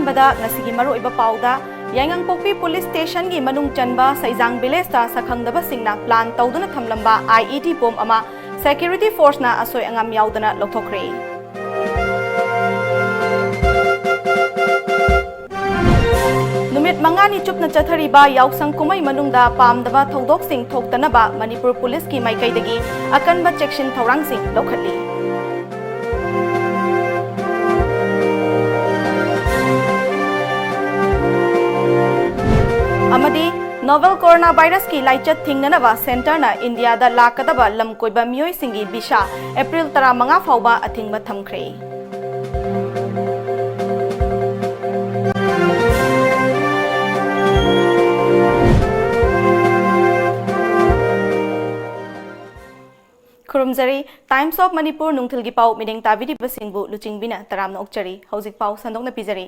ꯑꯍꯥꯟꯕꯗ ꯉꯁꯤꯒꯤ ꯃꯔꯨꯑꯣꯏꯕ ꯄꯥꯎꯗ ꯌꯥꯏꯉꯪꯄꯣꯛꯄꯤ ꯄꯨꯂꯤꯁ ꯁ꯭ꯇꯦꯁꯟꯒꯤ ꯃꯅꯨꯡ ꯆꯟꯕ ꯁꯩꯖꯥꯡ ꯚꯤꯂꯦꯖꯇ ꯁꯛꯈꯪꯗꯕꯁꯤꯡꯅ ꯄ꯭ꯂꯥꯟ ꯇꯧꯗꯨꯅ ꯊꯝꯂꯝꯕ IED ꯕꯣꯝ ꯑꯃ ꯁꯦꯀ꯭ꯌꯨꯔꯤꯇꯤ ꯐꯣꯔꯁꯅ ꯑꯁꯣꯏ ꯑꯉꯥꯝ ꯌꯥꯎꯗꯅ ꯂꯧꯊꯣꯛꯈ꯭ꯔꯦ꯫ ꯅꯨꯃꯤꯠ ꯃꯉꯥꯅꯤ ꯆꯨꯞꯅ ꯆꯠꯊꯔꯤꯕ ꯌꯥꯎꯁꯪ ꯀꯨꯝꯍꯩ ꯃꯅꯨꯡꯗ ꯄꯥꯝꯗꯕ ꯊꯧꯗꯣꯛꯁꯤꯡ ꯊꯣꯛꯇꯅꯕ ꯃꯅꯤꯄꯨꯔ ꯄꯨꯂꯤꯁꯀꯤ ꯃꯥꯏꯀꯩꯗꯒꯤ ꯑꯀꯟꯕ ꯆꯦꯛꯁꯤꯟ ꯊꯧꯔꯥꯡꯁꯤꯡ ꯂꯧꯈꯠꯂꯤ꯫ अमदी नोवेल कोरोना वायरस की लाइचत थिंगनवा सेंटरना इंडिया लाकदबा लमकोइबा मियोइसिंगी बिशा एप्रिल 15 फाउबा अथिंगबा थमख्रे। खुरुमजरी टाइम्स ऑफ मणिपुर नुंगथिलगी पाउ मिदेंग ताबिदिबसिंगबु लुचिंगबिना तरामना ओक्चरी हौजिक पाउ संदोंगना पिजरी।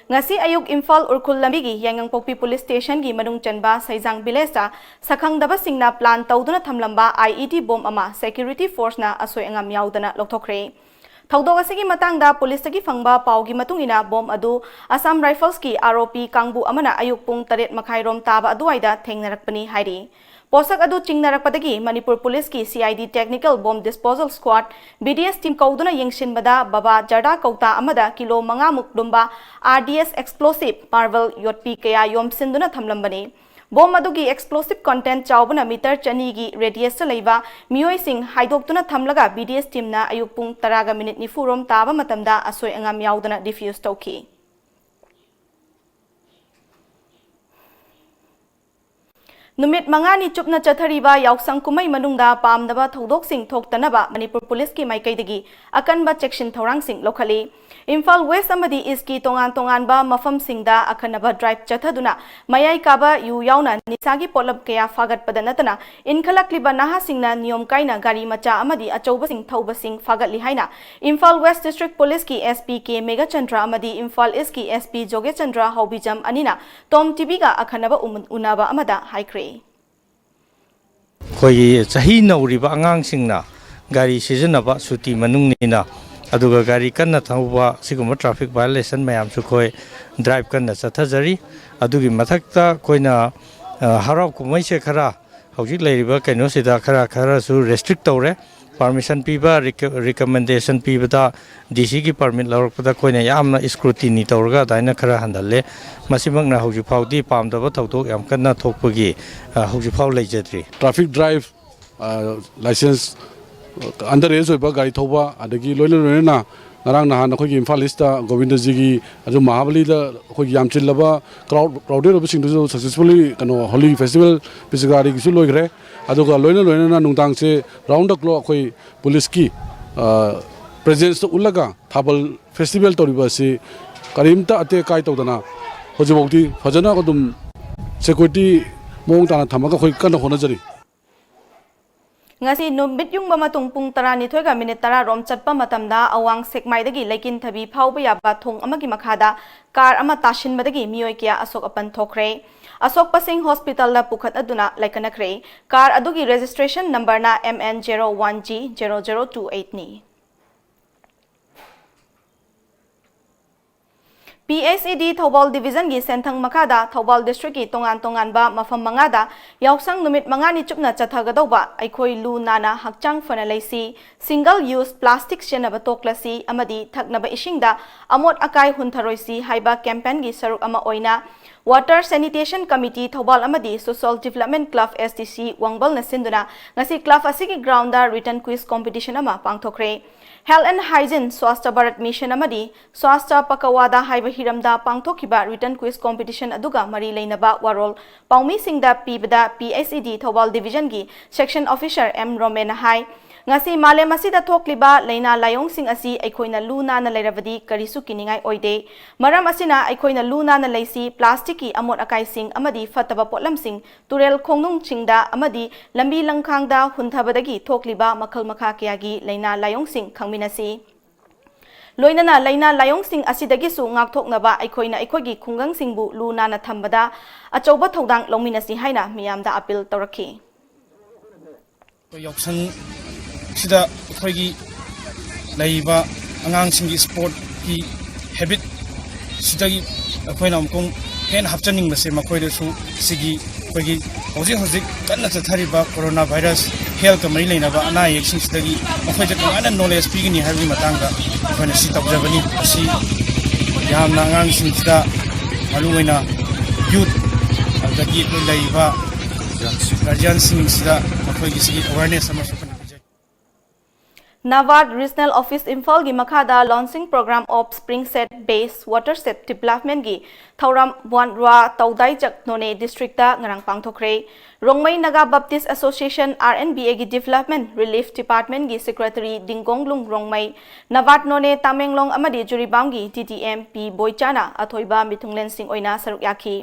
ngasi ayuk Imphal Urkhul lambigi Yainghangpokpi police station gi manung chanba Saijang village ta sakhangdaba singna plan tawduna thamlamba IED bomb ama security force na asoi angam yaudana lokthokre। Thaudok asigi matangda police tagi phangba paugi matungina bomb adu Assam Rifles ki ROP kangbu amana ayuk pung 8 makhai rom taba aduaida thengnarakpani hairi। पोसक अदु चिंगनारकपदगी Manipur police की CID technical bomb disposal squad BDS team कौदुना यंगशिनबदा बाबा जर्दा कौता अमदा किलो 5 मुक लुम्बा RDS एक्सप्लोसिव मार्वल योटपी कया योमसिंदुना थमलंबनी। बॉम्ब अदुगी एक्सप्लोसिव कंटेंट चावबना मीटर 2 की रेडियस लैबा मियोइसिंग हाइदोक्तुना थमलगा BDS टीमना अयुक पुंग 10 मिनिट 4 रोम ताबा मतमदा असोय अंगाम यावदना डिफ्यूज तौखी। नुमित मंगानी चुपना चथरीबा याउसंग कुमई मनुंगदा पामदबा थौदोकसिंग थोक्तनबा मणिपुर पुलिस की माइकैदगी अकनबा चेक्सिन थौरांगसिंग लौखली। इम्फाल वेस्ट अमदी ईस्ट की तोंगान तोंगानबा मफमसिंगदा अखनबा ड्राइव चथदुना मयाई काबा यु याउना निसागी पोलब कया फागतपदा नतना इनखलक्लिबा नाहासिंगना नियम काइना गाड़ी मचा अमदी अचौबसिंग थौबसिंग फागतली हाइना इम्फाल वेस्ट डिस्ट्रिक्ट पुलिस की SP के मेगाचंद्र अमदी इम्फाल ईस्ट की SP जोगेचंद्र हौबिजम अनिना TOMTV का अखनबा उनाबा अमदा हाइख्रे। कोई सही नौरीबा आंगांसिंगना गाड़ी सिजनबा सुती मनुंगनिना अदुगा गाड़ी कन्ना थौबा सिगुम ट्रैफिक वायलेशन मयाम सु कोई ड्राइव कन्ना चथजरी अदुगी मथक्ता कोइना हराव कुमैसे खरा हौजिक लेरिबा कैनोसिदा खरा सु रेस्ट्रिक्ट तौरे परमिशन पीबा रिकमेंडेशन पीबदा DC की परमिट लौरकपदा कोइना यामना स्क्रूटिनी तौरगा दाइना खरा हंदले मसिमंगना हौजि फाउदी पामदबा थौदोक याम कन्ना थोकपगी हौजि फाउ लेजद्री। Traffic drive licence under age होइबा गाड़ी थौबा अदगी लोइना नारांग नहान अखोगी इम्फाल ईस्टता गोविंद जी की अजु महाबलीदा अखोगी याम चिल्लबा क्राउडेड ओबसिंग दु सक्सेसफुली कनो होली फेस्टिवल पिसगारी किसु लोइग्रे अदुगा लोइना नुंगतांग से राउंड द क्लॉक अखोई पुलिस की प्रेजेंस उल्लगा थाबल फेस्टिवल तौरिबा से करीमता अते काय तौदना होजबौती फजना अदुम सिक्योरिटी मोंग ताना थमगा अखोई कन्ना होनजरी। ngasi numbit yung mamatong pung 12 minute 10 rom chatpa matamda awang sekmaidagi laikin thabi phauba yaba thong amagi makhada car ama tashinbadagi miyoi kya asok apan thokre। asok pasing hospital la pukhat aduna laikanakre car adugi registration number na MN01G0028 ni। PSED Thobal Division की सेंथंग मखादा Thoubal district की तोंगान तोंगानबा मफम मंगादा याउसंग नुमित मंगानी चुपना चथगदौबा अखोई लू नाना हक्चांग फना लैसी single use plastic सेनबा तोक्लसी अमदी थकनबा इशिंगदा अमोट अकाई हुंथरोइसी हाइबा कैंपेन की सरुक अमा ओइना वाटर सैनिटेशन कमिटी थौबाल अमदी सोशल डेवलपमेंट क्लब STC वांगबल नसिंदुना ngasi क्लब असिगी ग्राउंडा रिटर्न क्विज कंपटीशन अमा पांगथोखरे। हेल्थ एंड हाइजीन स्वास्थ्य भारत मिशन अमदी स्वास्थ्य पकवादा हाइबा हिरमदा पांगथोखिबा रिटर्न क्विज कंपटीशन अदुगा मरी लेनबा वारोल पाउमी सिंगदा पीबदा PSED थौबाल डिविजन की सेक्शन ऑफिसर M रोमेन हाई ngasi malem asida thokliba leina layong sing asi aikoina luna na leirabadi karisu kiningai oide maram asina aikoina luna na leisi plastic ki amot akai sing amadi fataba potlam sing turel khongnung chingda amadi lambi langkhangda hunthabadagi thokliba makhal makha kyagi leina layong sing khangminasi loinana leina layong sing asidagi su ngakthoknaba aikoina aikogi khungang singbu luna na thambada achauba thodang longminasi haina miyamda appeal tawrakhi। सिदा अखोगी Laiba आंगांसिंगी sport की habit सिदागी ꯑꯩꯈꯣꯏꯅ ꯑꯃꯨꯛ ꯍꯦꯟꯅ ꯍꯥꯞꯆꯅꯤꯡꯕꯁꯦ ꯃꯈꯣꯏꯗꯁꯨ ꯁꯤꯒꯤ ꯑꯩꯈꯣꯏꯒꯤ ꯍꯧꯖꯤꯛ ꯀꯟꯅ ꯆꯠꯊꯔꯤꯕ ꯀꯣꯔꯣꯅꯥ ꯚꯥꯏꯔꯁ ꯍꯦꯜꯊꯀ ꯃꯔꯤ ꯂꯩꯅꯕ ꯑꯅꯥ ꯑꯌꯦꯛꯁꯤꯡꯁꯤꯗꯒꯤ ꯃꯈꯣꯏꯗ ꯀꯃꯥꯏꯅ ꯅꯣꯂꯦꯖ ꯄꯤꯒꯅꯤ ꯍꯥꯏꯕꯒꯤ ꯃꯇꯥꯡꯗ ꯑꯩꯈꯣꯏꯅ ꯁꯤ ꯇꯧꯖꯕꯅꯤ ꯑꯁꯤ ꯌꯥꯝꯅ ꯑꯉꯥꯡꯁꯤꯡꯁꯤꯗ ꯃꯔꯨꯑꯣꯏꯅ ꯌꯨꯠ ꯑꯗꯒꯤ ꯑꯩꯈꯣꯏ ꯂꯩꯔꯤꯕ ꯒꯥꯔꯖꯤꯌꯥꯟꯁꯤꯡꯁꯤꯗ ꯃꯈꯣꯏꯒꯤ ꯁꯤꯒꯤ ꯑꯦꯋꯥꯔꯅꯦꯁ ꯑꯃꯁꯨ Navard Regional Office Imphal gi makhada launching program of spring set based water set development gi thauram wanra taudai jak none district da ngarang pangthokre Rongmai Naga Baptist Association RNBA gi development relief department gi secretary Dingonglung Rongmai Navard none Tamenglong amadi Juribam gi TTM P Boichana athoiba mithunglen sing oina saruk yakhi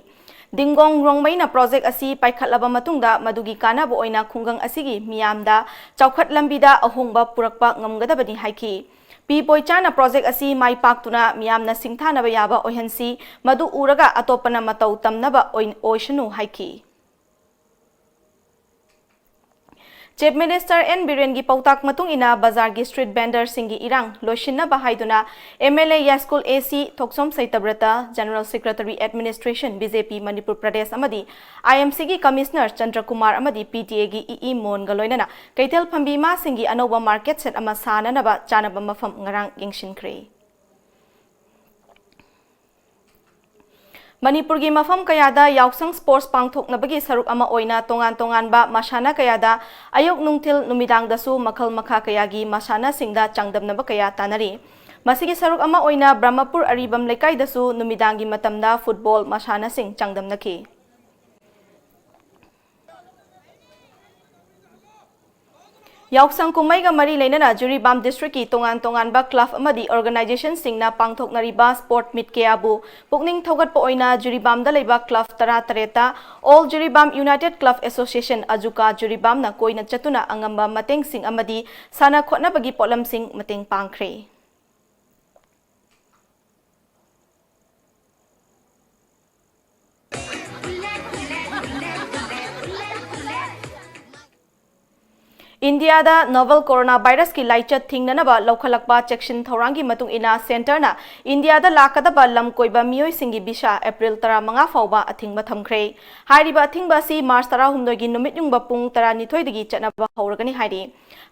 Dingong Rongmai na project asi paikhatlaba matungda madugi kanabo oina khungang asigi miyamda chawkhat lambida ahongba purakpa ngamgadabani haiki P Boichana project asi mai paktuna miyamna singthanaba yaba ohensi madu uraga atopana matau tamnaba oishanu haiki Chief Minister N. Biren gi pautak matung ina bazar gi street vendor singi irang loishinna bahaiduna MLA Yaskul AC Thoksom Saitabrata General Secretary Administration BJP Manipur Pradesh amadi IMC gi Commissioner Chandra Kumar amadi PTA gi EE Mon galoinana Kaitel Phambi ma singi anoba market set ama sana naba chanaba mafam ngarang yengshinkre Manipur gi mafam kayada yausang sports pangthoknabagi saruk ama oina tongan ba masana kayada ayok nungthil numidang dasu makhal makha kayagi masana singda changdamnaba kaya tanari masigi saruk ama oina Brahmapur Aribam Lekai dasu numidangi matamda football masana sing changdamnaki Yausang kumaiga mari lainana Juribam district ki tongan ba club amadi organization singna pangthoknariba sport meet keabu pukning thogat po oina Juribam da leiba club tara tareta All Juribam United Club Association ajuka Juribam na koina chatuna angamba mateng sing amadi sana khotna bagi polam sing mateng pangkhre India da novel coronavirus ki laichat thingnanaba lokhalakpa chekshin thorangi matung ina center na India da lakadaba lam koiba mioi singi bisa April 15 fauba athingba thamkhre hairiba athingba si March 16 gi numit yungba pung 12 dagi chatnaba hauragani hairi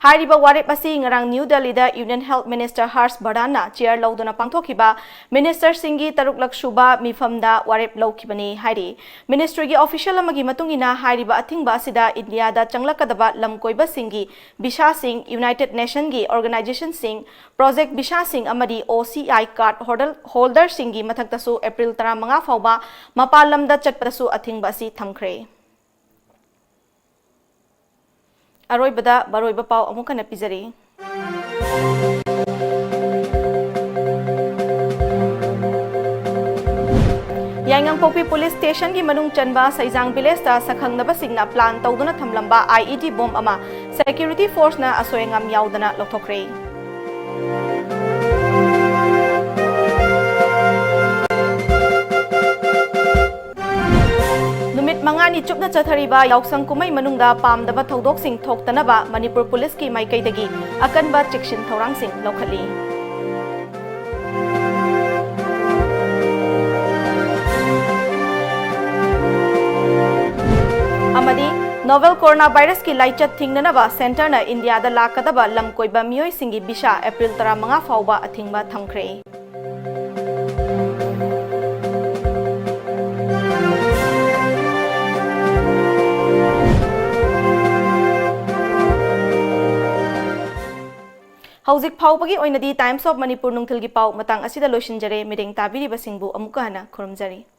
hairiba warep asi ngarang New Delhi da Union Health Minister Harsh Vardhan na chair lauduna pangthokiba minister singi taruk lakshuba mifamda warep laukibani hairi ministry gi official amagi matung ina hairiba athingba sida India da changlakadaba lam koiba singi Bisha Singh United Nation gi Organization Singh Project Bisha Singh amadi OCI card holder singi mathaktasu April 15 fauba mapalamda chatpatasu athingba si thamkhre Aroibada baroiba pau amuka na pizari Yangang Popi Police Station gi manung chanba Saijang Village ta sakhangnaba singna plan tawduna thamlamba IED bomb ama security force na asoyangam yaudana lokthokre Numit mangani chupna chathariba yausang kumai manungda pamdaba thodok sing thoktanaba Manipur Police ki maikaidagi akanba chekshin thorang sing lokhali amadi novel coronavirus ki laichat thingnanaba center na India da lakadaba lam koiba mioi singi bisa April 15 fauba athingba thamkhre Hauzik Paubagi oinadi Times of Manipur nungthil gi pau matang asida loishinjare mideng tabiri basingbu amuka hana khurumjari